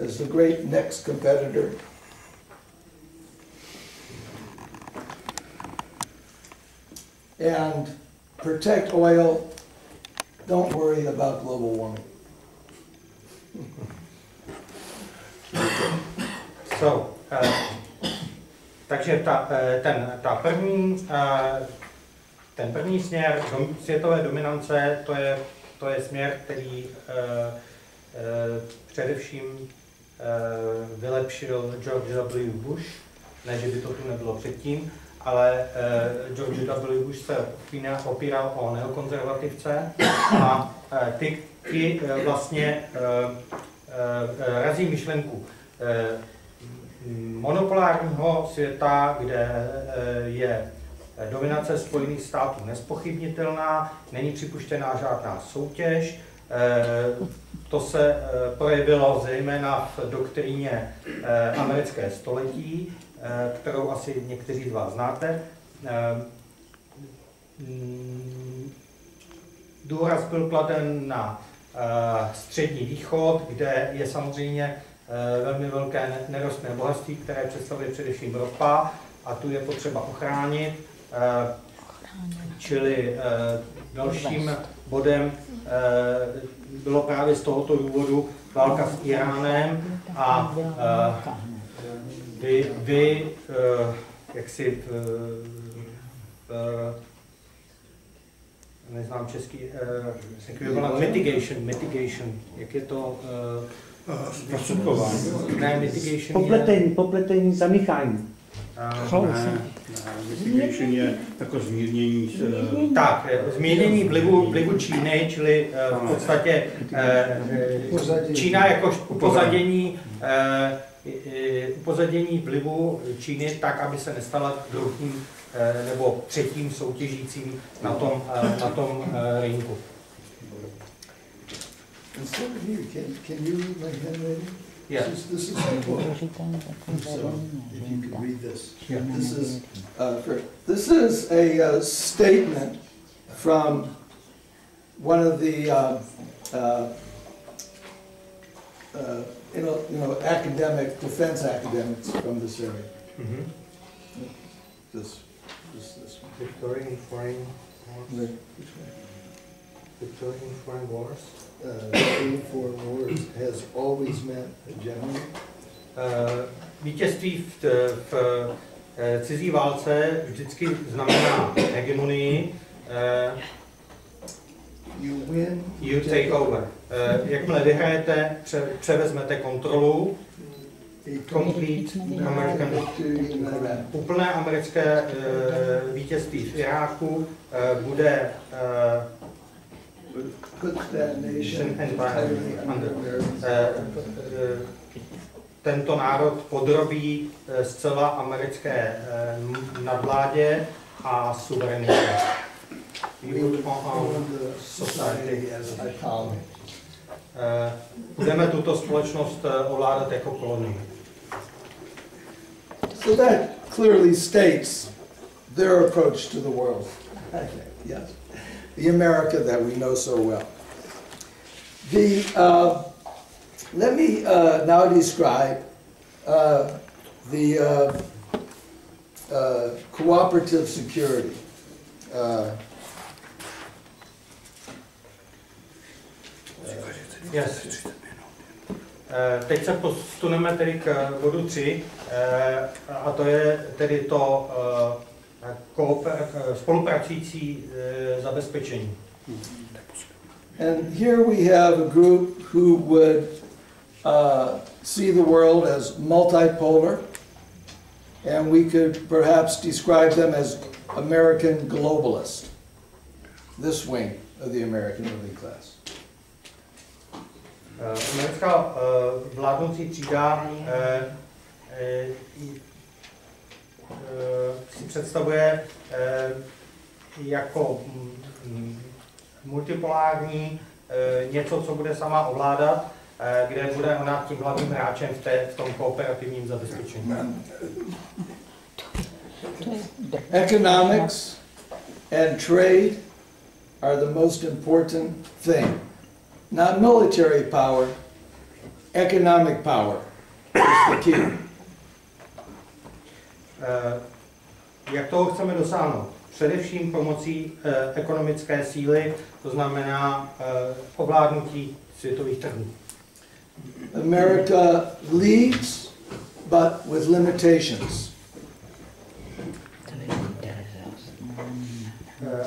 as the great next competitor. And protect oil, don't worry about global warming. Takže ten první směr světové dominance, to je směr, který především vylepšil George W. Bush, ne, že by to tu nebylo předtím, ale George W. Bush se opíral o neokonzervativce a ty vlastně razí myšlenku monopolárního světa, kde je dominace Spojených států nezpochybnitelná, není připuštěná žádná soutěž. To se projevilo zejména v doktríně americké století, kterou asi někteří z vás znáte. Důraz byl kladen na Střední východ, kde je samozřejmě velmi velké nerostné bohatství, které představuje především ropa, a tu je potřeba ochránit. Čili dalším bodem bylo právě z tohoto důvodu válka s Iránem a jaksi neznám český ekvivalent mitigation, jak je to prostředkování? Ne, mitigation popletení, zamíchání. Mitigation je jako zmírnění. Tak, zmírnění vlivu Číny, čili v podstatě Čína jako upozadění vlivu Číny tak, aby se nestala druhým nebo třetím soutěžícím na tom rynku. Can you read my handwriting? Yeah. This is a quote. So, if you could read this. Yeah. This is a statement from one of the academic defense academics from this area. Mm-hmm. This one. Victorian foreign wars. Victorian foreign wars. Victorian foreign wars has always meant hegemony. Vítězství v cizí válce vždycky znamená hegemonii. You take over. Jakmile vyhrajete, převezmete kontrolu. Complete American úplné americké vítězství v Iráku bude tento národ podrobí zcela americké nadvládě a suverenitě. Budeme tuto společnost ovládat jako kolonii. So that clearly states their approach to the world. Yes, the America that we know so well. Let me now describe the cooperative security. Yes. Teď se posuneme tedy k bodu 3, a to je tedy to spolupracující zabezpečení. And here we have a group who would see the world as multipolar, and we could perhaps describe them as American globalist, this wing of the American ruling class. Americká vládnoucí třída si představuje jako multipolární něco, co bude sama ovládat, kde bude ona tím hlavním hráčem v tom kooperativním zabezpečení. Economics and trade are the most important thing. Not military power, economic power is the key. Jak toho chceme dosáhnout? Především pomocí ekonomické síly, to znamená ovládnutí světových trhů. America leads, but with limitations.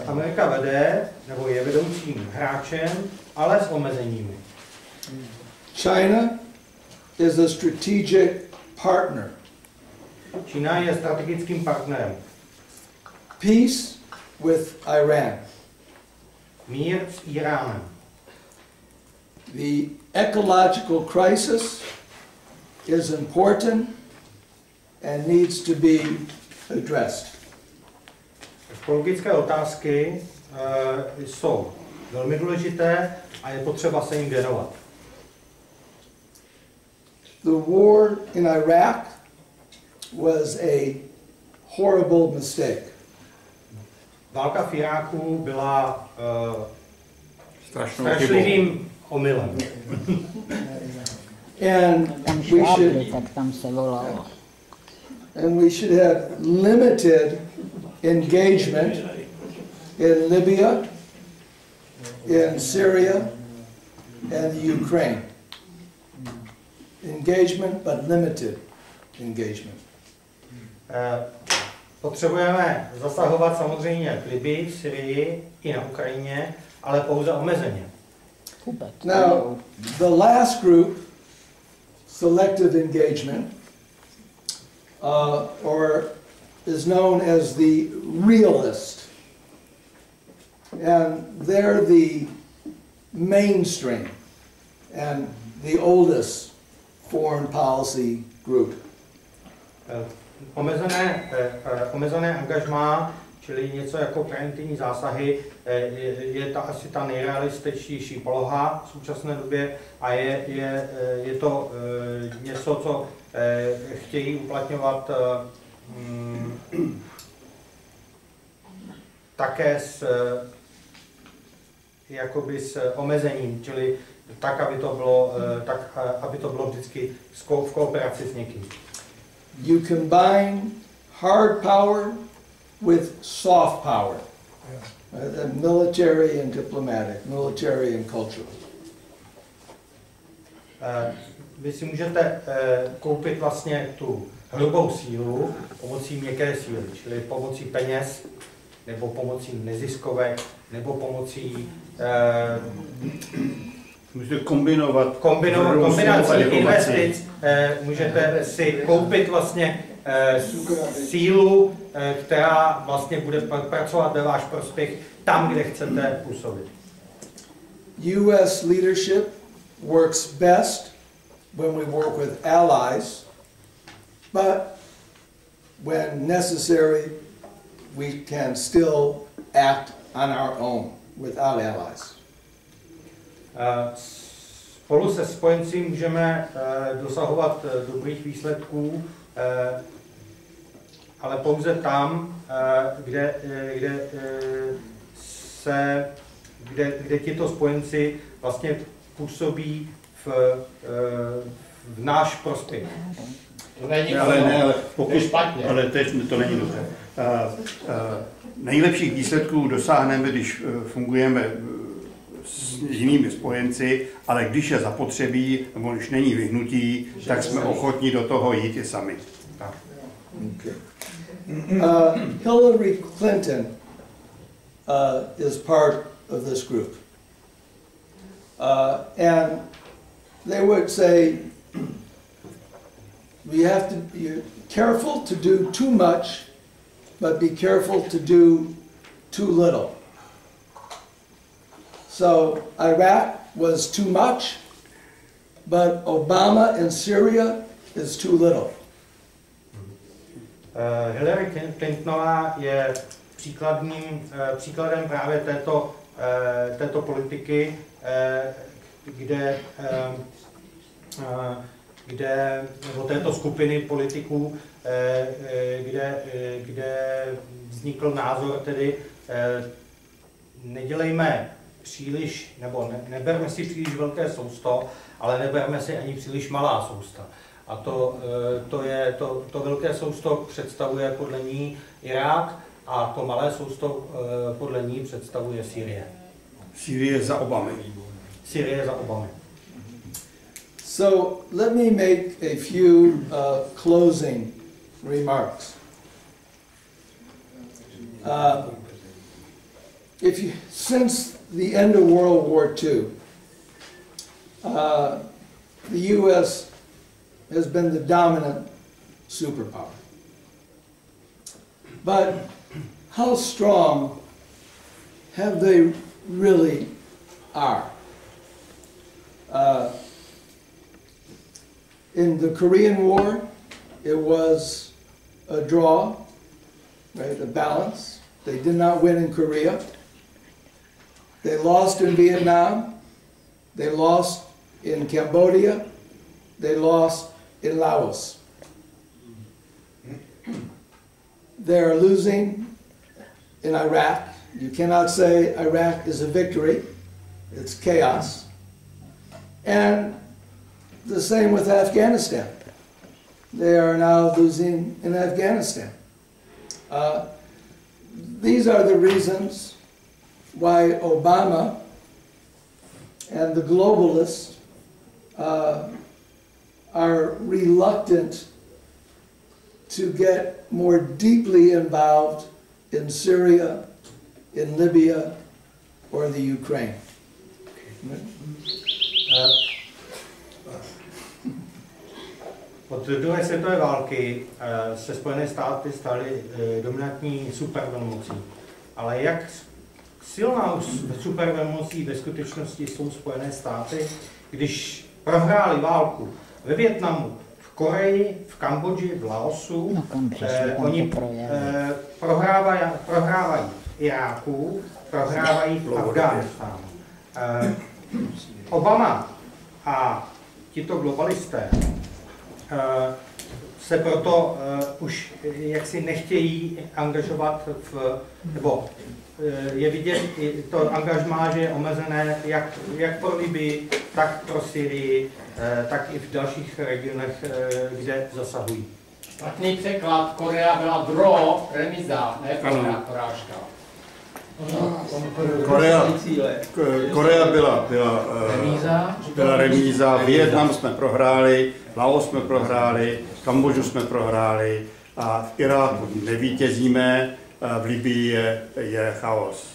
Amerika vede, nebo je vedoucím hráčem, ale s omezeními. China is a strategic partner. Čína je strategickým partnerem. Peace with Iran. Mír s Iránem. The ecological crisis is important and needs to be addressed. Ekologické otázky jsou velmi důležité a je potřeba se jim věnovat. The war in Iraq was a horrible mistake. Válka v Iráku byla strašlivým omylem. And Tam we šlápli, should tak tam se volalo. have limited engagement in Libya, in Syria, and the Ukraine. Engagement, but limited engagement. Potřebujeme zasahovat samozřejmě v Libii, v Syrii i na Ukrajině, ale pouze omezeně. Now, the last group, selective engagement, or is known as the realist. And they're the mainstream and the oldest foreign policy group. Omezené angažmá, čili něco jako preventivní zásahy, je asi ta nejrealističtější poloha v současné době a je to něco, co chtějí uplatňovat také jakoby s omezením, čili tak, aby to bylo vždycky v kooperaci s někým. You combine hard power with soft power, military and diplomatic, military and cultural. Vy si můžete koupit vlastně tu hrubou sílu pomocí měkké síly, čili pomocí peněz, nebo pomocí neziskovek, nebo pomocí můžete kombinací investic, můžete si koupit vlastně sílu, která vlastně bude pracovat ve váš prospěch tam, kde chcete působit. US leadership works best when we work with allies, but when necessary, we can still act on our own without allies. Spolu se spojenci můžeme dosahovat dobrých výsledků, ale pouze tam, kde tito spojenci vlastně působí v náš prospěch. Ale teď to není dobře. Nejlepších výsledků dosáhneme, když fungujeme s jinými spojenci, ale když je zapotřebí, nebo když není vyhnutí, tak jsme ochotní do toho jít i sami. Okay. Hillary Clinton is part of this group. And they would say, we have to be careful to do too much, but be careful to do too little. So Iraq was too much, but Obama in Syria is too little. Hillary Clintonová je příkladem právě této politiky, nebo této skupiny politiků, kde vznikl názor, tedy nedělejme příliš, nebo neberme si příliš velké sousto, ale neberme si ani příliš malá sousta. A to velké sousto představuje podle ní Irák a to malé sousto podle ní představuje Sýrie. Sýrie za Obamy. Sýrie za Obamy. So let me make a few closing remarks. Since the end of World War II, the U.S. has been the dominant superpower. But how strong have they really are? In the Korean War, it was a draw, right, a balance. They did not win in Korea. They lost in Vietnam. They lost in Cambodia. They lost in Laos. They're losing in Iraq. You cannot say Iraq is a victory. It's chaos. And the same with Afghanistan. They are now losing in Afghanistan. These are the reasons why Obama and the globalists are reluctant to get more deeply involved in Syria, in Libya, or the Ukraine. Od druhé světové války se Spojené státy staly dominantní supervelmocí. Ale jak silná supervelmocí ve skutečnosti jsou Spojené státy, když prohráli válku ve Vietnamu, v Koreji, v Kambodži, v Laosu, oni prohrávají Iráku, prohrávají v Afghánistánu. Obama a tito globalisté se proto už jaksi nechtějí angažovat nebo je vidět to angažmá, že je omezené jak pro Libii, tak pro Syrii, tak i v dalších regionech, kde zasahují. Špatný překlad, Korea byla draw, remíza, ne porážka. Korea byla remíza, Vietnam jsme prohráli, Laos jsme prohráli, Kambodžu jsme prohráli a v Iráku nevítězíme, v Libii je chaos.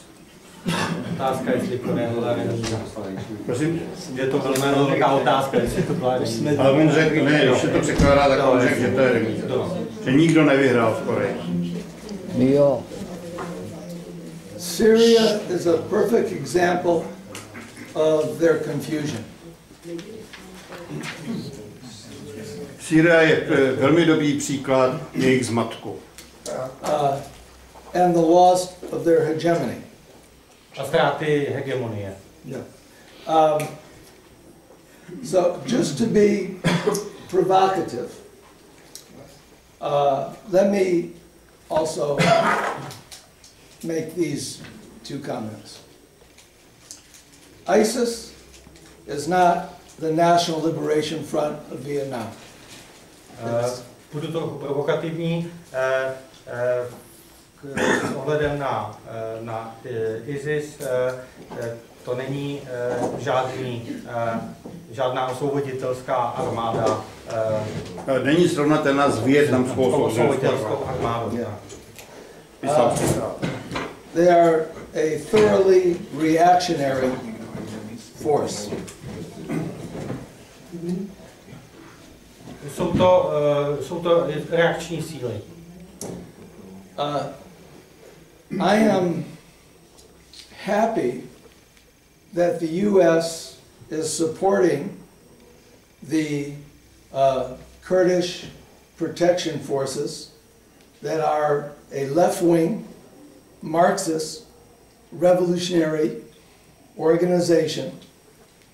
Otázka, jestli Korea byla remíza. Prosím? Je to velmi velká otázka, jestli to byla remíza. Ale on řekl, ne, když se to překládá, tak on řekl, že to je remíza. Že nikdo nevyhrál v Koreji. Jo. Syria is a perfect example of their confusion. Sýrie je velmi dobrý příklad jejich zmatku. And the loss of their hegemony. A ztráty hegemonie. Yeah. So just to be provocative, let me also make these two comments. ISIS is not the National Liberation Front of Vietnam. Budu trochu provokativní. S ohledem na ISIS to není žádná osvoboditelská armáda. Není srovnatelná s vietnamskou osvoboditelskou armádou. They are a thoroughly reactionary force. Jsou to reakční síly. I am happy that the U.S. is supporting the Kurdish protection forces that are a left-wing, Marxist, revolutionary organization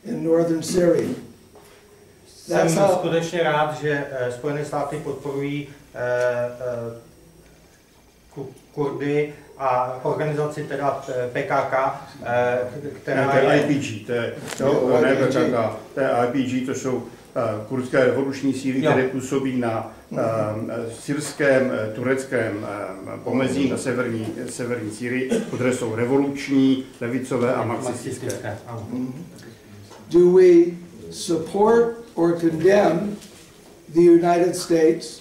in northern Syria. Jsem skutečně rád, že Spojené státy podporují Kurdy a organizaci teda PKK, která to je IPG, to je IPG, to jsou kurdské revoluční síly, které působí na syrském, tureckém pomezí na severní Sýrii, které jsou revoluční, levicové a marxistické. Do we support or condemn the United States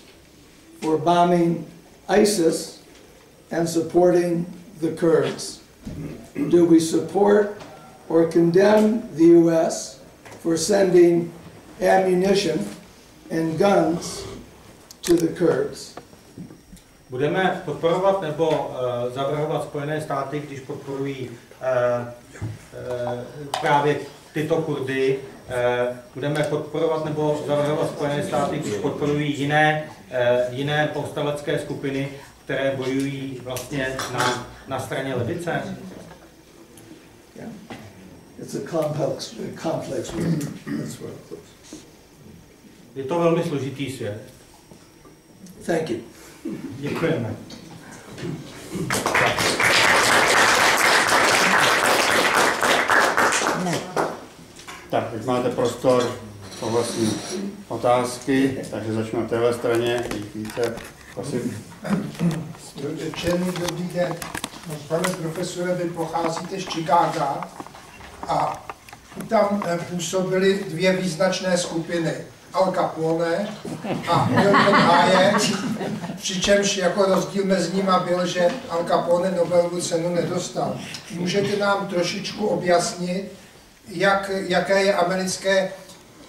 for bombing ISIS and supporting the Kurds? Do we support or condemn the US for sending ammunition and guns to the Kurds? Budeme podporovat nebo zavrhovat Spojené státy, když podporují právě tyto Kurdy. Budeme podporovat nebo zavrhovat Spojené státy, když podporují jiné povstalecké skupiny, které bojují vlastně na straně levice. Yeah. It's a complex world. That's where it goes. Je to velmi složitý svět. Thank you. Děkujeme. Tak, teď máte prostor pro vlastní otázky, takže začneme na téhle straně. Víte, prosím. Dobrý den. Pane profesore, vy pocházíte z Chicaga a tam působily dvě význačné skupiny. Al Capone a Milton Hayek, přičemž jako rozdíl mezi nimi byl, že Al Capone Nobelovu cenu nedostal. Můžete nám trošičku objasnit, jaké je americké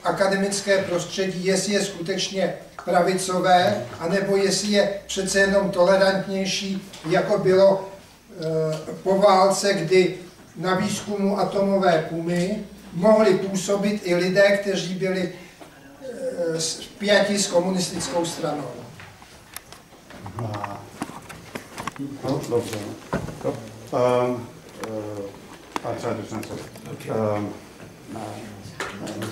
akademické prostředí, jestli je skutečně pravicové, anebo jestli je přece jenom tolerantnější, jako bylo po válce, kdy na výzkumu atomové pumy mohli působit i lidé, kteří byli spjati s komunistickou stranou. No, dobře. I'll try to translate.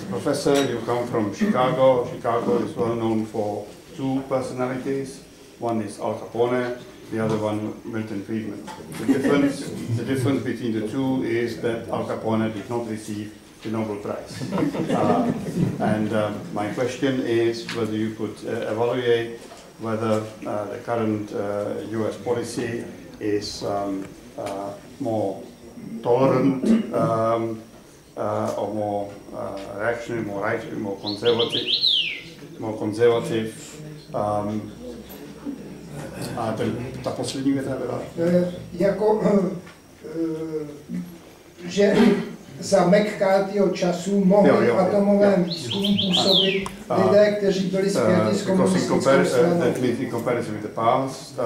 Professor, you come from Chicago. Chicago is well known for two personalities. One is Al Capone, the other one Milton Friedman. The difference between the two is that Al Capone did not receive the Nobel Prize. My question is whether you could evaluate whether the current US policy is more tolerant or more reactionary, more right, more conservative. A ta poslední věta byla? Že za McCarthyho času mohli v atomovém výzkumu působit lidé, kteří byli zpěti s komunistickou stranou. That means in comparison with the past,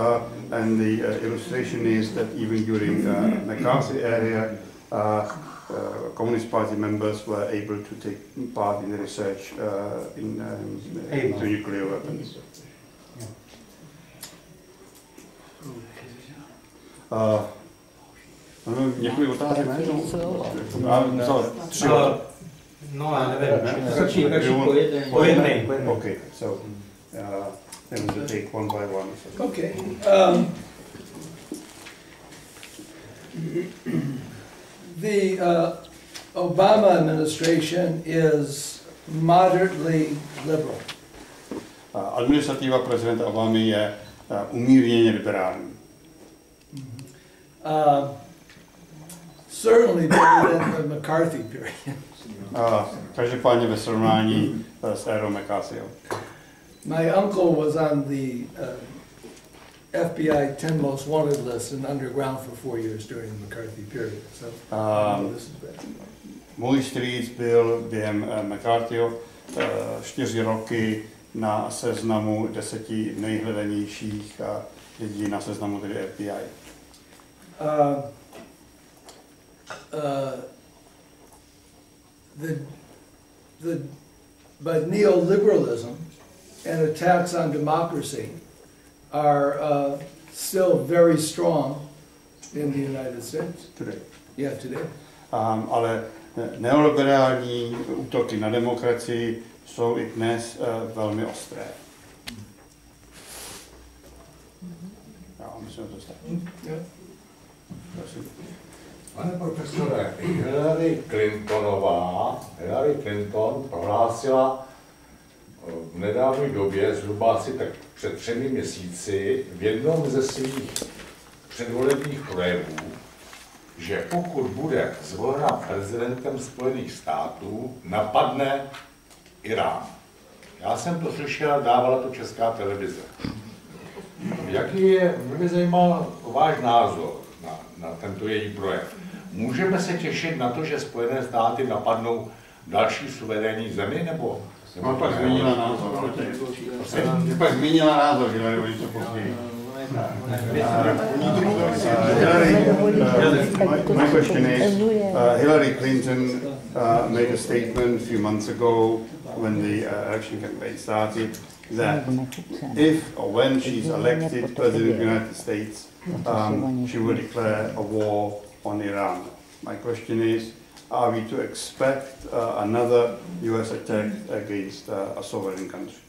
and the illustration is that even during McCarthy era, Communist Party members were able to take part in the research into nuclear weapons. Několik otázek najednou? No, já nevím. Radši po jednej. Okay, so then we'll take one by one. Okay. The Obama administration is moderately liberal. Administrativa prezidenta Obamy je umírněně liberální. Certainly better than the McCarthy period. Každopádně ve srovnání s érou McCarthyho. My uncle was on the FBI 10 most wanted list and underground for 4 years during the McCarthy period. So this is bad. Můj strýc byl během McCarthyho 4 roky na seznamu 10 nejhledanějších lidí na seznamu tedy FBI. But neoliberalism and attacks on democracy are still very strong in the United States. Today. Yeah, today. Ale neoliberální útoky na demokracii jsou i dnes velmi ostré. Já myslím, že to stačí. Prosím. Pane profesore, Hillary Clinton prohlásila v nedávné době, zhruba asi tak před 3 měsíci, v jednom ze svých předvolebních projevů, že pokud bude zvolena prezidentem Spojených států, napadne Irán. Já jsem to slyšel, dávala to Česká televize. Mě by zajímal váš názor na tento její projev. Můžeme se těšit na to, že Spojené státy napadnou další suverénní zemi, nebo? No, pak zmínila názor. Pak zmínila názor, Hillary, oni to později. My question is, Hillary Clinton made a statement a few months ago when the election campaign started that if or when she's elected President of the United States, she will declare a war on Iran. My question is, are we to expect another US attack against a sovereign country?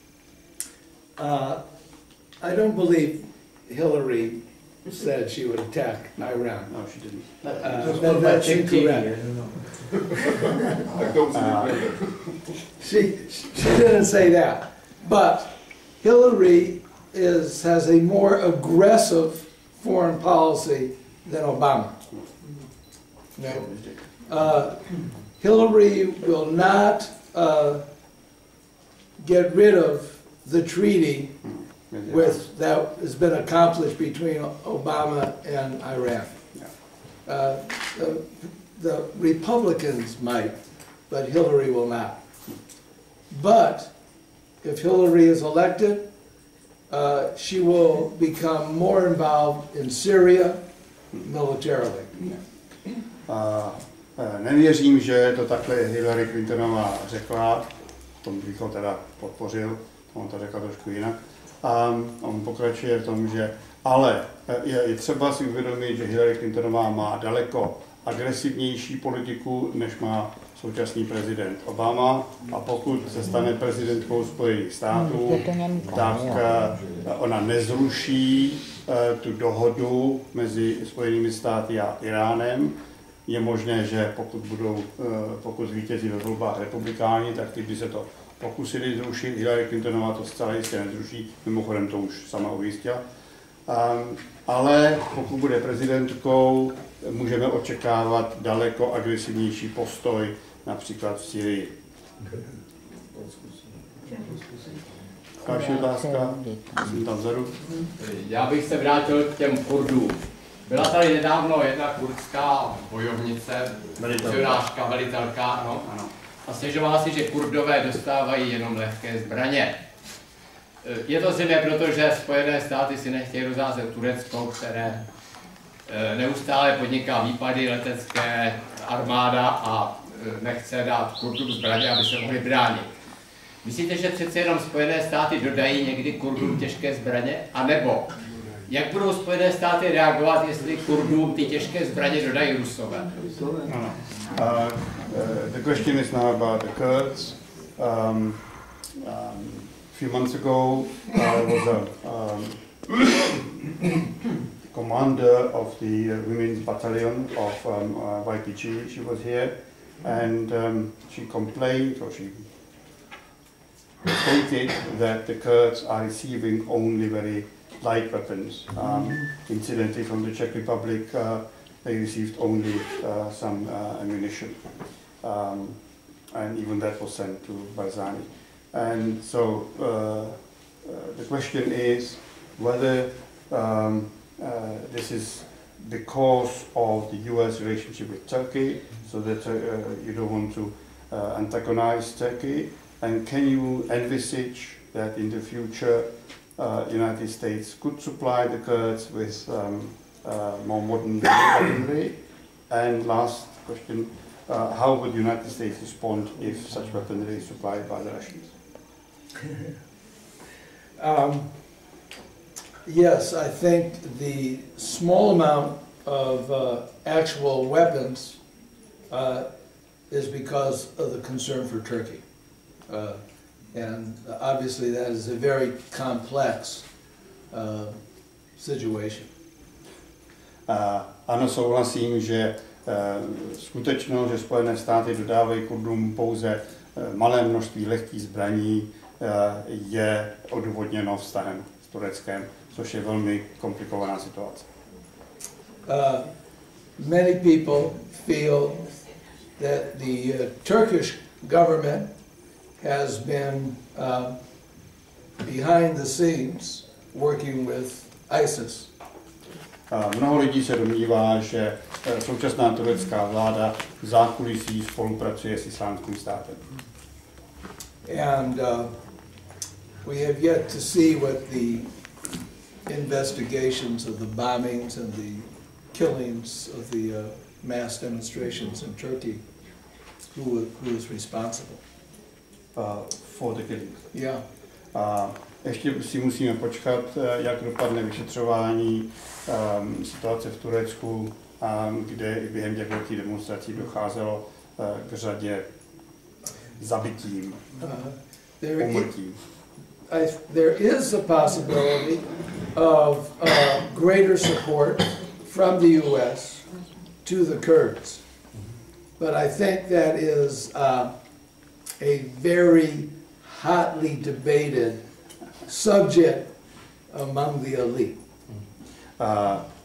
I don't believe Hillary said she would attack Iran. No, she didn't. That's incorrect. She didn't say that. But Hillary has a more aggressive foreign policy than Obama. Hillary will not get rid of the treaty that has been accomplished between Obama and Iran. The Republicans might, but Hillary will not. But if Hillary is elected, she will become more involved in Syria militarily. Nevěřím, že to takhle Hillary Clintonová řekla, tom bych ho teda podpořil, on to řekl trošku jinak. On pokračuje v tom, že ale je třeba si uvědomit, že Hillary Clintonová má daleko agresivnější politiku, než má současný prezident Obama, a pokud se stane prezidentkou Spojených států, tak ona nezruší tu dohodu mezi Spojenými státy a Iránem. Je možné, že pokud zvítězí ve volbách republikáni, tak ty by se to pokusili zrušit. Hillary Clintonová to zcela jistě nezruší, mimochodem to už sama ujistila. Ale pokud bude prezidentkou, můžeme očekávat daleko agresivnější postoj, například v Syrii. Další otázka, jsem tam vzadu. Já bych se vrátil k těm Kurdům. Byla tady nedávno jedna kurdská bojovnice, přednáška, velitelka, ano. A stěžovala si, že Kurdové dostávají jenom lehké zbraně. Je to zřejmě proto, že Spojené státy si nechtějí rozházet Turecko, které neustále podniká výpady letecké, armáda a nechce dát Kurdům zbraně, aby se mohli bránit. Myslíte, že přece jenom Spojené státy dodají někdy Kurdům těžké zbraně? A nebo jak budou Spojené státy reagovat, jestli Kurdům ty těžké zbraně dodají Rusové? The question is now about the Kurds. A few months ago, was a commander of the women's battalion of YPG. She was here, and she complained, or she stated that the Kurds are receiving only very light weapons. Incidentally, from the Czech Republic, they received only some ammunition, and even that was sent to Barzani. And so the question is whether this is because of the US relationship with Turkey, so that you don't want to antagonize Turkey, and can you envisage that in the future United States could supply the Kurds with more modern weaponry? And last question, how would the United States respond if such weaponry is supplied by the Russians? Yes, I think the small amount of actual weapons is because of the concern for Turkey. And obviously that is a very complex situation. Ano, souhlasím, že skutečnost, že Spojené státy dodávají Kurdům pouze malé množství lehkých zbraní, je odůvodněno vztahem s Tureckem, což je velmi komplikovaná situace. Many people feel that the Turkish government has been behind the scenes working with ISIS. Mnoho lidí se domnívá, že současná turecká vláda v zákulisí spolupracuje s Islámským státem. And we have yet to see what the investigations of the bombings and the killings of the mass demonstrations in Turkey, who is responsible. For the killings. Yeah. Ještě si musíme počkat, jak dopadne vyšetřování situace v Turecku, kde během těch velkých demonstrací docházelo k řadě zabitím, úmrtím. There is a possibility of greater support from the U.S. to the Kurds, but I think that is a very hotly debated subject among the elite.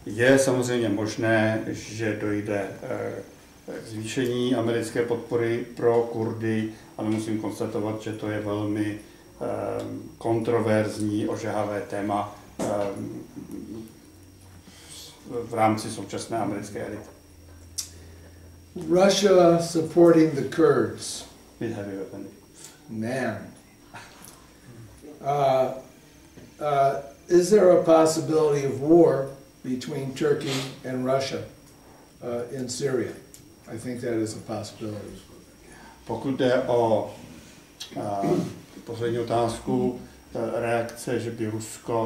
Je samozřejmě možné, že dojde k zvýšení americké podpory pro Kurdy, ale musím konstatovat, že to je velmi kontroverzní, ožehavé téma v rámci současné americké elity. Russia supporting the Kurds. Man. Is there a possibility of war between Turkey and Russia in Syria? I think that is a possibility. Pokud jde o poslední otázku, reakce, že by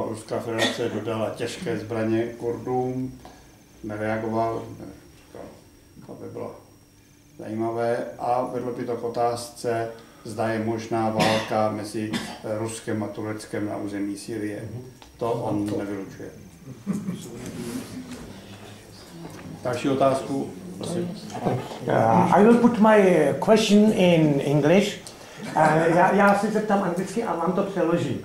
Ruská federace dodala těžké zbraně Kurdům, nereagoval, to by bylo zajímavé, a vedlo by to k otázce, zda je možná válka mezi Ruskem a Tureckem na území Sýrie. To on nevylučuje. Další otázku, prosím. I will put my question in English. Já se zeptám anglicky a vám to přeložím.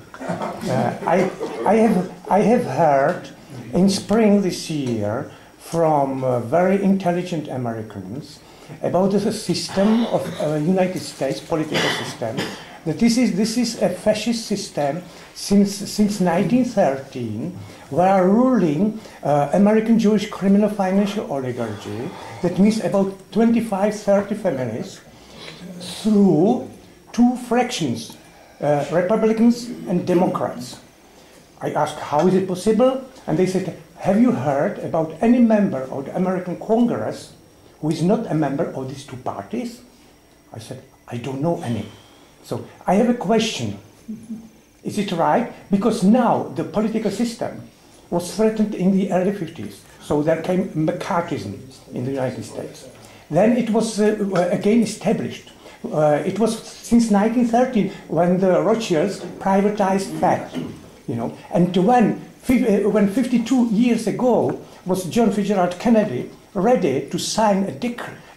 I have heard in spring this year from very intelligent Americans about the system of United States political system, that this is a fascist system since 1913, where ruling American Jewish criminal financial oligarchy, that means about 25-30 families, through two fractions, Republicans and Democrats. I asked, how is it possible? And they said, have you heard about any member of the American Congress who is not a member of these two parties? I said, I don't know any. So I have a question. Is it right? Because now the political system was threatened in the early 50s. So there came McCarthyism in the United States. Then it was again established. It was since 1913 when the Rothschilds privatized FED, you know, and when 52 years ago was John Fitzgerald Kennedy ready to sign a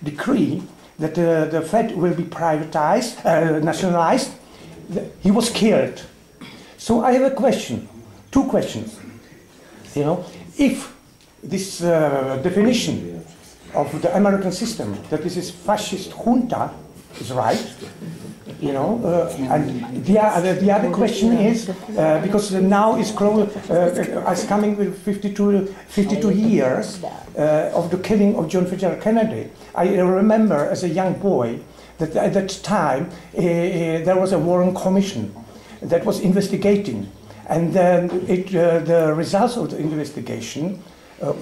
decree that the Fed will be privatized, nationalized, he was killed. So I have a question, two questions. You know, if this definition of the American system, that this is fascist junta, is right, you know, and the other question is, because now is coming with 52 years of the killing of John Fitzgerald Kennedy. I remember as a young boy that at that time there was a Warren Commission that was investigating, and then the results of the investigation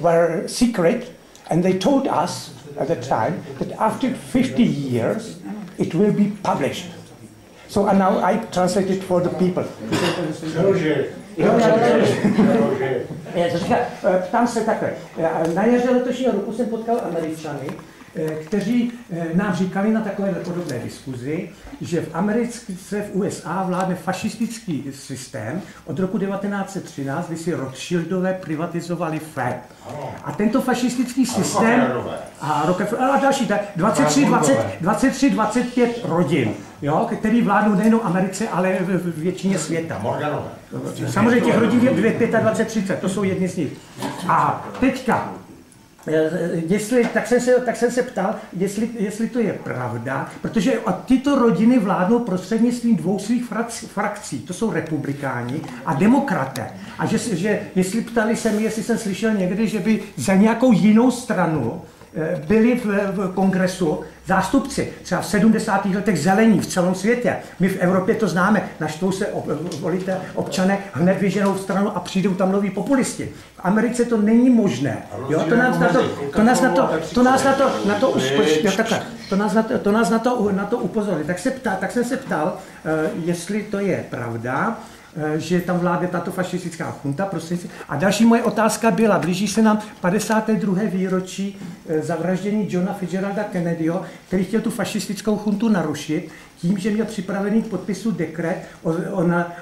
were secret, and they told us at the time that after 50 years it will be published. So and now I translate it for the people. Ptám se takhle. Na jaře letošního roku jsem potkal Američany, kteří nám říkali na takové podobné diskuzi, že v Americe, v USA vládne fašistický systém od roku 1913, kdy si Rothschildové privatizovali FED. A tento fašistický systém a další, 23-25 rodin, jo, který vládnou nejen Americe, ale v většině světa. Samozřejmě těch rodin je 25-30, to jsou jedni z nich. A teďka, tak jsem se ptal, jestli to je pravda, protože tyto rodiny vládnou prostřednictvím dvou svých frakcí, to jsou republikáni a demokraté. A že jestli ptali se mi, jestli jsem slyšel někdy, že by za nějakou jinou stranu byli v kongresu zástupci, třeba v 70. letech zelení v celém světě. My v Evropě to známe, naštvou se občané, hned vyženou v stranu a přijdou tam noví populisti. V Americe to není možné. Jo? To nás na to upozorní. Tak jsem se ptal, jestli to je pravda, že tam vládne tato fašistická chunta. A další moje otázka byla, blíží se nám 52. výročí zavraždění Johna Fitzgeralda Kennedyho, který chtěl tu fašistickou chuntu narušit tím, že měl připravený k podpisu dekret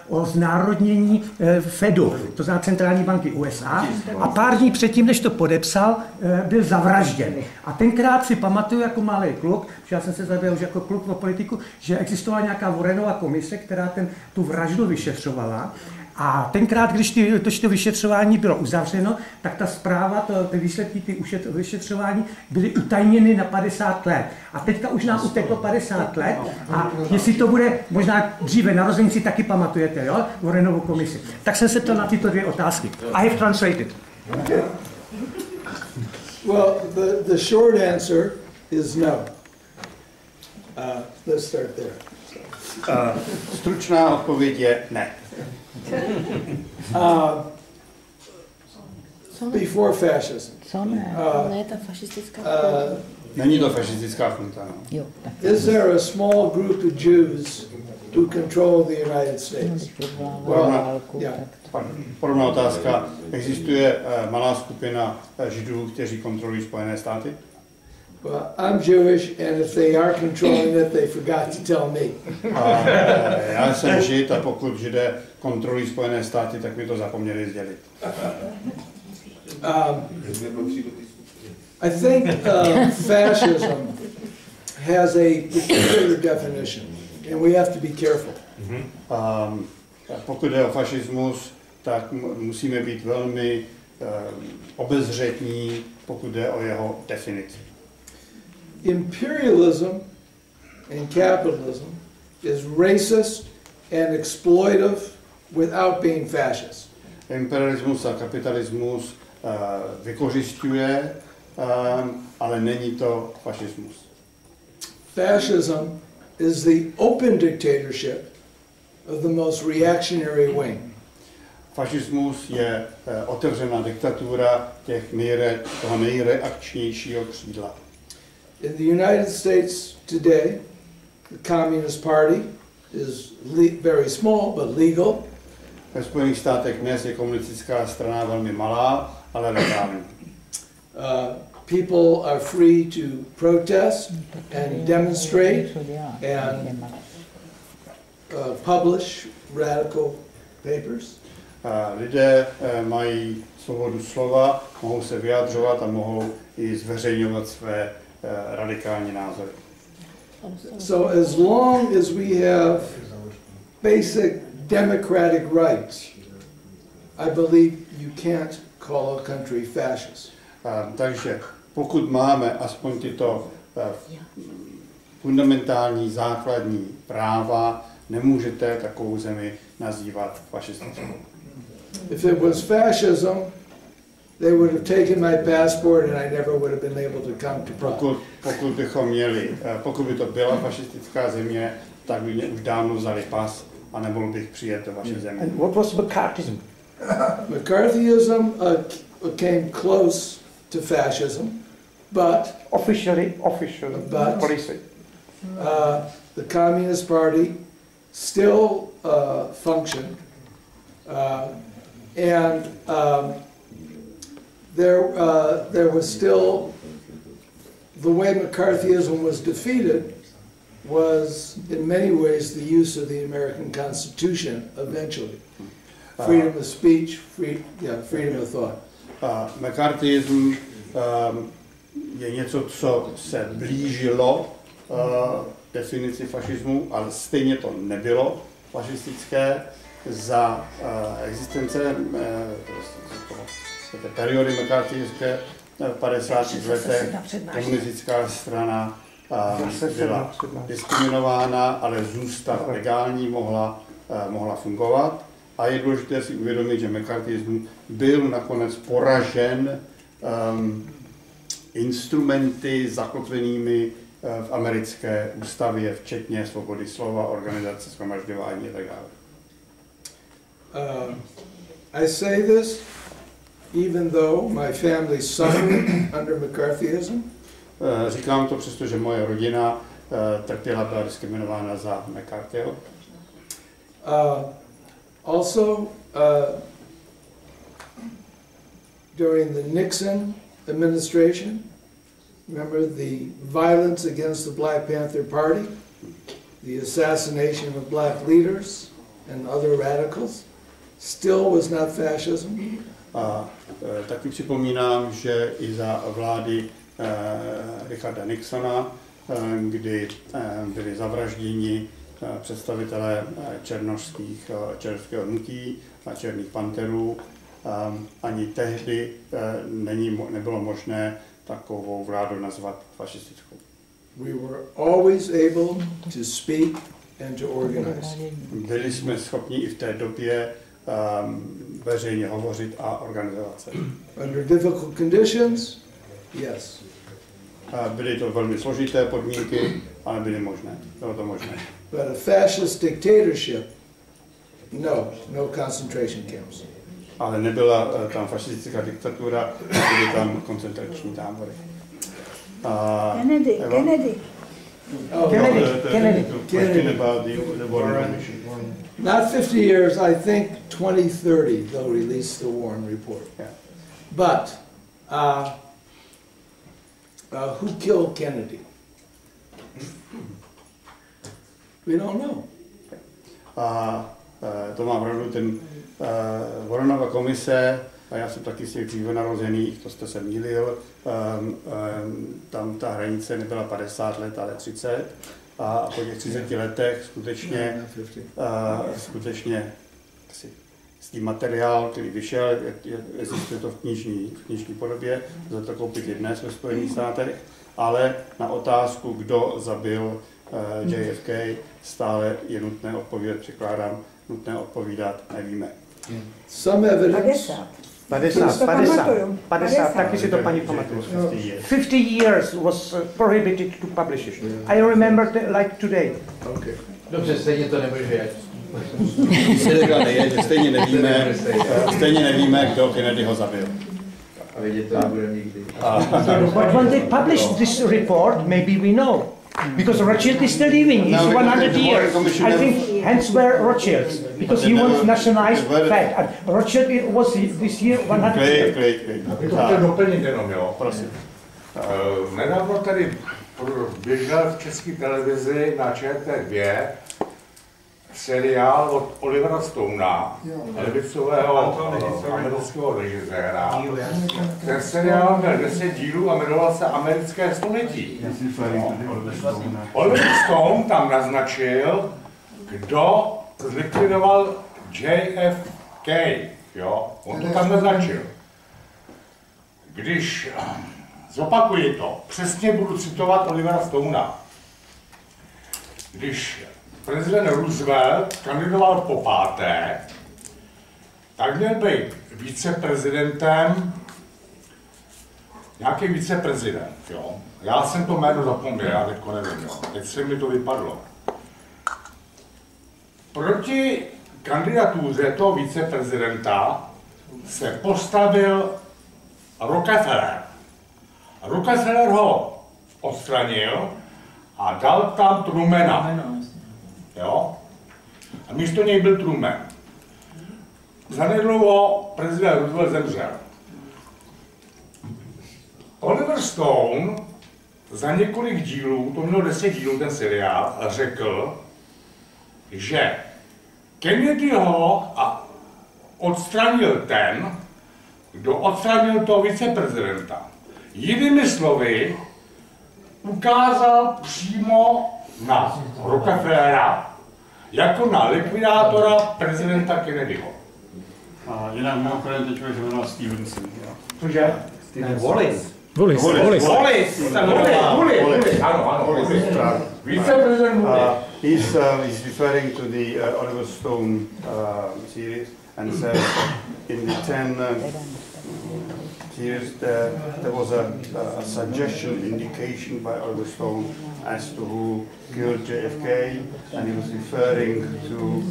o znárodnění Fedu, to znamená centrální banky USA, a pár dní předtím, než to podepsal, byl zavražděn. A tenkrát si pamatuju jako malý kluk, že já jsem se zabýval už jako kluk o politiku, že existovala nějaká Warrenova komise, která tu vraždu vyšetřovala. A tenkrát, když to vyšetřování bylo uzavřeno, tak ta zpráva, ty výsledky vyšetřování byly utajněny na 50 let. A teďka už nám uteklo 50 let a jestli to bude možná dříve narození si taky pamatujete, jo? Warrenovu komisi. Tak jsem se ptal na tyto dvě otázky. I have translated. Well, the short answer is no. Let's start there. Stručná odpověď je ne. Before fascism. Co ne? Ne, ta fašistická. Není to fašistická chunta, no. Jo, Is there a small group of Jews who control the United States? Well, yeah. Podobná otázka. Existuje malá skupina Židů, kteří kontrolují Spojené státy? Well, I'm Jewish, and if they are controlling it, they forgot to tell me. Já jsem Žid a pokud Židé kontrolují Spojené státy, tak mi to zapomněli sdělit. I think fascism has a peculiar definition, and we have to be careful. Pokud jde o fašismus, tak musíme být velmi obezřetní, pokud jde o jeho definici. Imperialism and capitalism is racist and exploitive without being fascist. Imperialismus a kapitalismus vykořisťuje, ale není to fašismus. Fascism is the open dictatorship of the most reactionary wing. Fašismus je otevřená diktatura toho nejreakčnějšího křídla. In the United States today, the Communist Party is very small but legal. Ve Spojených státech dnes je komunistická strana velmi malá, ale legální. People are free to protest and demonstrate and publish radical papers. Lidé mají svobodu slova, mohou se vyjadřovat a mohou i zveřejňovat své radikální názory. So as long as we have basic democratic rights, I believe you can't call a country fascist. Takže pokud máme aspoň tyto fundamentální základní práva, nemůžete takovou zemi nazývat fašistickou. If it was fascism, they would have taken my passport and I never would have been able to come to Prague. Pokud by to byla fašistická země, tak by mě už dávno vzali pas a nemohl bych přijet do vaší země. And what was McCarthyism? McCarthyism came close to fascism, but officially policy. The Communist Party still functioned, and there was still the way McCarthyism was defeated was in many ways the use of the American Constitution eventually. Freedom of speech, freedom of thought. McCarthyism je něco, co se blížilo definici fašismu, ale stejně to nebylo fašistické. Za existence té periody McCarthyské v 50. letech komunistická strana byla diskriminována, ale zůstala legální, mohla fungovat. A je důležité si uvědomit, že McCarthyismus byl nakonec poražen instrumenty zakotvenými v americké ústavě, včetně svobody slova, organizace, shromažďování a tak dále. I say this even though my family suffered under McCarthyism. Říkám to přesto, že moje rodina trpěla, byla diskriminována za McCarthyho. Also, during the Nixon administration, remember the violence against the Black Panther Party, the assassination of black leaders and other radicals, still was not fascism. Taky připomínám, že i za vlády Richarda Nixona, kdy byli zavražděni představitelé černošského hnutí a černých panterů, ani tehdy nebylo možné takovou vládu nazvat fašistickou. We were always able to speak and to organize. Byli jsme schopni i v té době veřejně hovořit a organizovat se. Under difficult conditions, yes. Byly to velmi složité podmínky, ale byly možné. Bylo to možné. But a fascist dictatorship, no concentration camps. Ale nebyla tam fašistická diktatura, byly tam koncentrační tábory. Kennedy. Question about the Warren Commission. Not 50 years, I think 2030 they'll release the Warren report. Yeah. But who killed Kennedy? We don't know. To má pravdu, Warrenova komise, a já jsem taky z těch dříve narozených, to jste se mýlil, tam ta hranice nebyla 50 let, ale 30. A po těch 30 letech skutečně s tím materiál, který vyšel, existuje to v knižní podobě, lze to koupit i dnes ve Spojených státech, ale na otázku, kdo zabil JFK, stále je nutné odpovídat, překládám, nutné odpovídat, nevíme. Some evidence. 50, taky si to paní pamatuju. 50 years was prohibited to publish it. I remember like today. Okay. Dobře, stejně to nemůže jet. Stejně nevíme, kdo Kennedyho zabil. A vidět to nebudeme nikdy. But when they published this report, maybe we know. Because Rothschild is still living, he's 100 years. I think hence were Rothschilds, because he was nationalized fact. And Rothschild was this year 100 years. Abych to chtěl doplnit jenom, jo. Prosím. Nedávno tady běžel v české televizi na ČT2 seriál od Olivera Stonea, levicového amerického režiséra. Ten seriál měl 10 dílů a jmenoval se Americké století. Oliver Stone tam naznačil, kdo zlikvidoval JFK. Jo? On to tam naznačil. Když zopakuji to, přesně budu citovat Olivera Stonea. Když prezident Roosevelt kandidoval po páté, tak měl být viceprezidentem, nějaký viceprezident, jo. Já jsem to jméno zapomněl, já teďko nevím, jo. Teď se mi to vypadlo. Proti kandidatuře toho viceprezidenta se postavil Rockefeller. Rockefeller ho odstranil a dal tam Trumana. Jo? A místo něj byl Truman. Zanedlouho prezident Roosevelt zemřel. Oliver Stone za několik dílů, to mělo 10 dílů ten seriál, a řekl, že Kennedyho odstranil ten, kdo odstranil toho viceprezidenta. Jinými slovy, ukázal přímo na Rockefellera jako na likvidátora prezidenta Kennedyho. A jinak mimochodem teď už jmenuje Stevenson. Cože? Wallis. He's referring to the Oliver Stone series and says in the 10 series there was a suggestion, indication by Oliver Stone as to who killed JFK, and he was referring to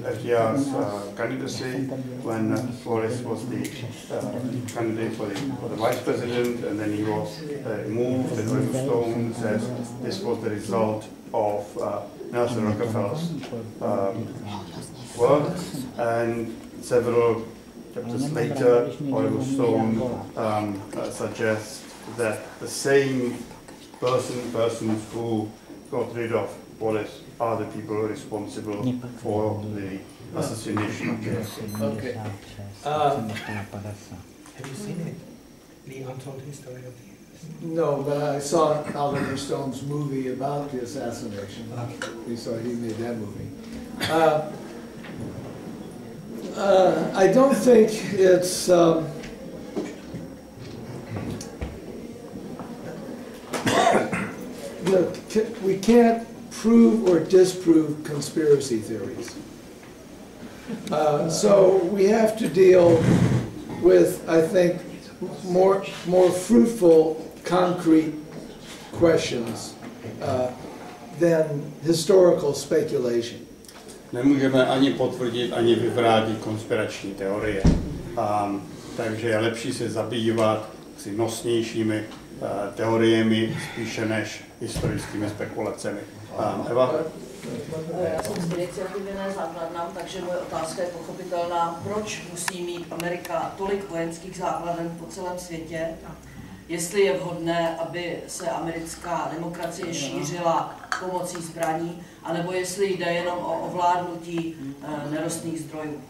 FDR's candidacy when Wallace was the candidate for the vice president, and then he was removed, and Oliver Stone says this was the result of Nelson Rockefeller's work, and several chapters later, Oliver Stone suggests that the same persons who got rid of Wallace are the people responsible for the assassination of JFK. Okay. Have you seen it? The Untold History of the US? No, but I saw Oliver Stone's movie about the assassination. We saw he made that movie. I don't think it's we can't prove or disprove conspiracy theories. So we have to deal with, I think, more fruitful, concrete questions than historical speculation. Nemůžeme ani potvrdit, ani vyvrátit konspirační teorie. Takže je lepší se zabývat nosnějšími teoriemi spíše než historickými spekulacemi. Eva? Já jsem z iniciativy Ne základnám, takže moje otázka je pochopitelná. Proč musí mít Amerika tolik vojenských základen po celém světě? Jestli je vhodné, aby se americká demokracie šířila pomocí zbraní, anebo jestli jde jenom o ovládnutí nerostných zdrojů.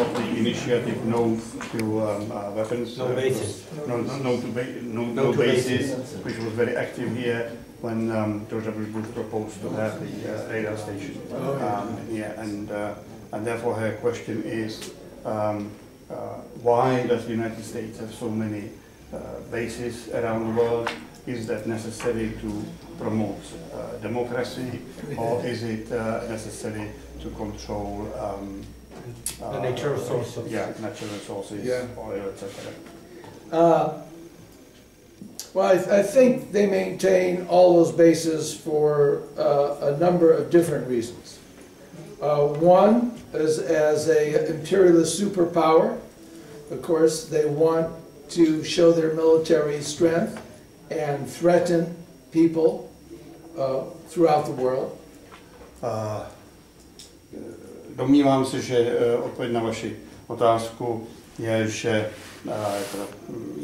Of the initiative no to weapons, no bases, which was very active here when George W. Bush proposed to have the radar station. And therefore her question is, why does the United States have so many bases around the world? Is that necessary to promote democracy, or is it necessary to control the natural resources? Yeah, natural resources, oil, etc. Well, I think they maintain all those bases for a number of different reasons. One is as an imperialist superpower. Of course, they want to show their military strength and threaten people throughout the world. Domnívám se, že odpověď na vaši otázku je, že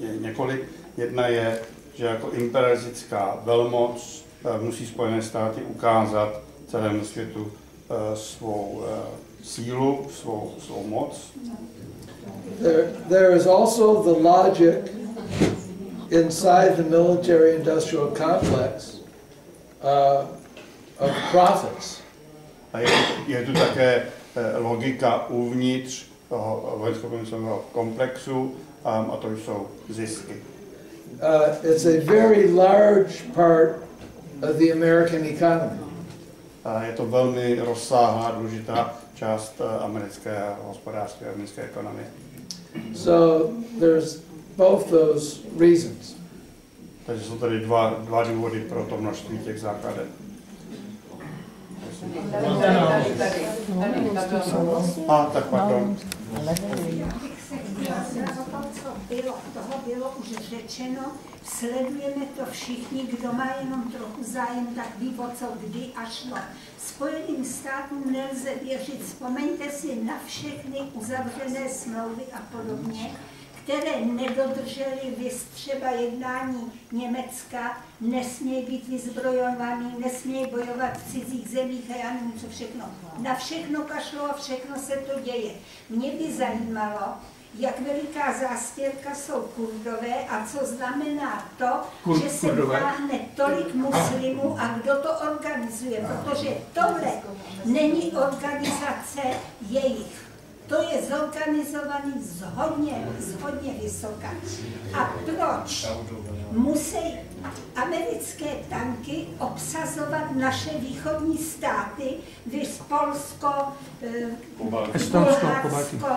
je několik. Jedna je, že jako imperialistická velmoc musí Spojené státy ukázat celému světu svou sílu, svou moc. There is also the logic inside the military-industrial complex of profits. A je tu také logika uvnitř toho vojensko-průmyslového komplexu, a to jsou zisky. It's a very large part of the American economy. Je to velmi rozsáhlá, důležitá část americké hospodářské, americké ekonomie. So there's both those reasons. Takže jsou tady dva důvody pro to množství těch základen. Tady. Tak pardon. Toho bylo už řečeno, sledujeme to všichni, kdo má jenom trochu zájem, tak ví, o co kdy a šlo. Spojeným státům nelze věřit, vzpomeňte si na všechny uzavřené smlouvy a podobně, které nedodržely viz třeba jednání Německa, nesmějí být vyzbrojovaný, nesmějí bojovat v cizích zemích a já nevím co všechno. Na všechno kašlo a všechno se to děje. Mě by zajímalo, jak veliká zástěrka jsou Kurdové a co znamená to, že se vytáhne tolik muslimů a kdo to organizuje, protože tohle není organizace jejich. To je zorganizovaný z hodně vysoka. A proč musí americké tanky obsazovat naše východní státy, viz Polsko, Bulharsko,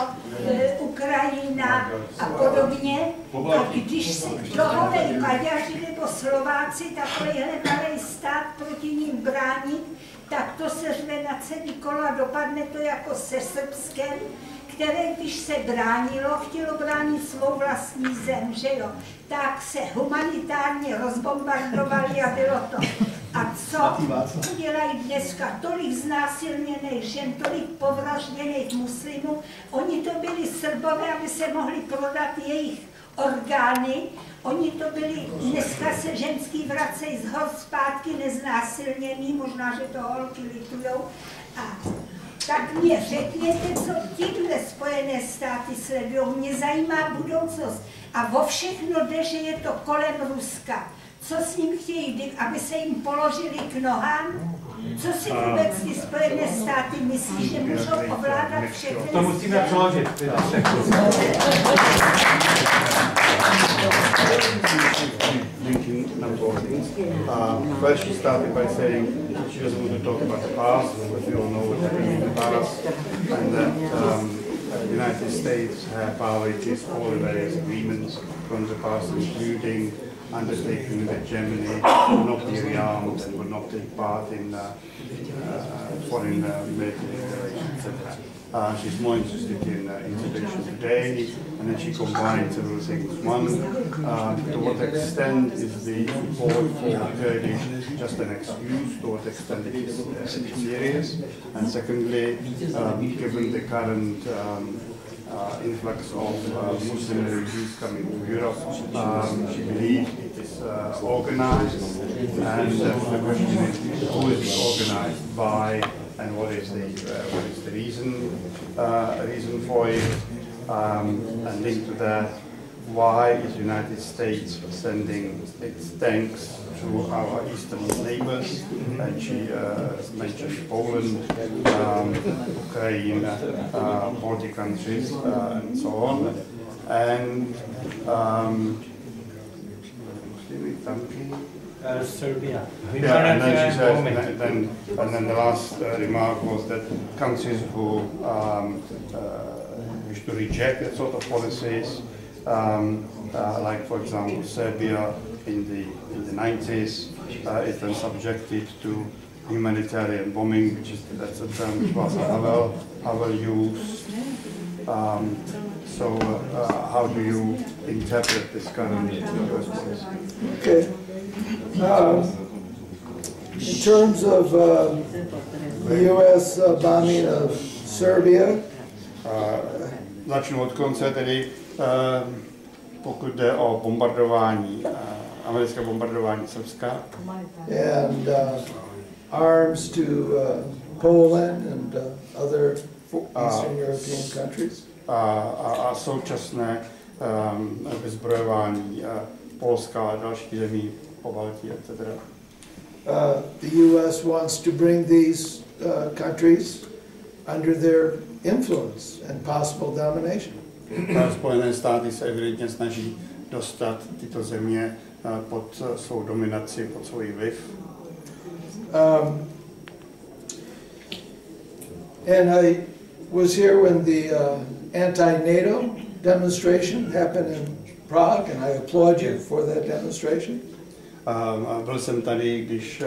Ukrajina a podobně? A když se dovolí Maďaři nebo Slováci takovýhle malý stát proti ním bránit, tak to se řve na celý kolo a dopadne to jako se Srbskem, které, když se bránilo, chtělo bránit svou vlastní zem, že jo, tak se humanitárně rozbombardovali a bylo to. A co udělají dneska? Tolik znásilněných žen, tolik povražděných muslimů, oni to byli Srbové, aby se mohli prodat jejich orgány, oni to byli, dneska se ženský vracejí z hor zpátky neznásilněný, možná, že to holky litujou. A tak mě řekněte, co tímhle Spojené státy sledují. Mě zajímá budoucnost. A vo všechno jde, že je to kolem Ruska. Co s ním chtějí, aby se jim položili k nohám? Co si vůbec ty Spojené státy myslí, že můžou ovládat všechny? To musíme přeložit. First she started by saying she doesn't want to talk about the past, but we all know what happened in the past, and that the United States violated all the various agreements from the past, including undertaking that Germany would not be rearmed and would not take part in foreign military operations, etc. She's more interested in integration today, and then she combined several things. One, to what extent is the support for Kurdish just an excuse, to what extent it is serious, and secondly, given the current influx of Muslim refugees coming to Europe, she believes it is organized, and the question is who is organized by, and what is the reason for it, and linked to that, why is the United States sending its tanks to our eastern neighbors? And she mentioned Poland, Ukraine, Baltic countries, and so on. And Serbia. Yeah, and then she says, and then the last remark was that countries who wish to reject that sort of policies, like for example Serbia in the 90s, is then subjected to humanitarian bombing, that's a term which was Havel used. So how do you interpret this current policy? Okay. In terms of the U.S. bombing of Serbia, začnu od konce, tedy pokud jde o bombardování, americké bombardování Srbska. And arms to Poland and other Eastern European countries. A současné vyzbrojování Polska a dalších zemí po Baltii, etc. The U.S. wants to bring these countries under their influence and possible domination. Spojené státy se evidentně snaží dostat tyto země pod svou dominaci, pod svůj vliv. And I was here when the anti-NATO demonstration happened in Prague, and I applaud you for that demonstration. Byl jsem tady, když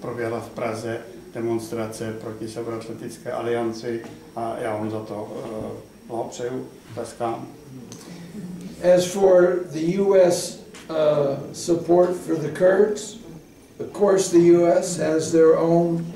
proběhla v Praze demonstrace proti Severoatlantické alianci a já vám za to Blahopřeju, tleskám. As for the U.S. Support for the Kurds, of course the U.S. has their own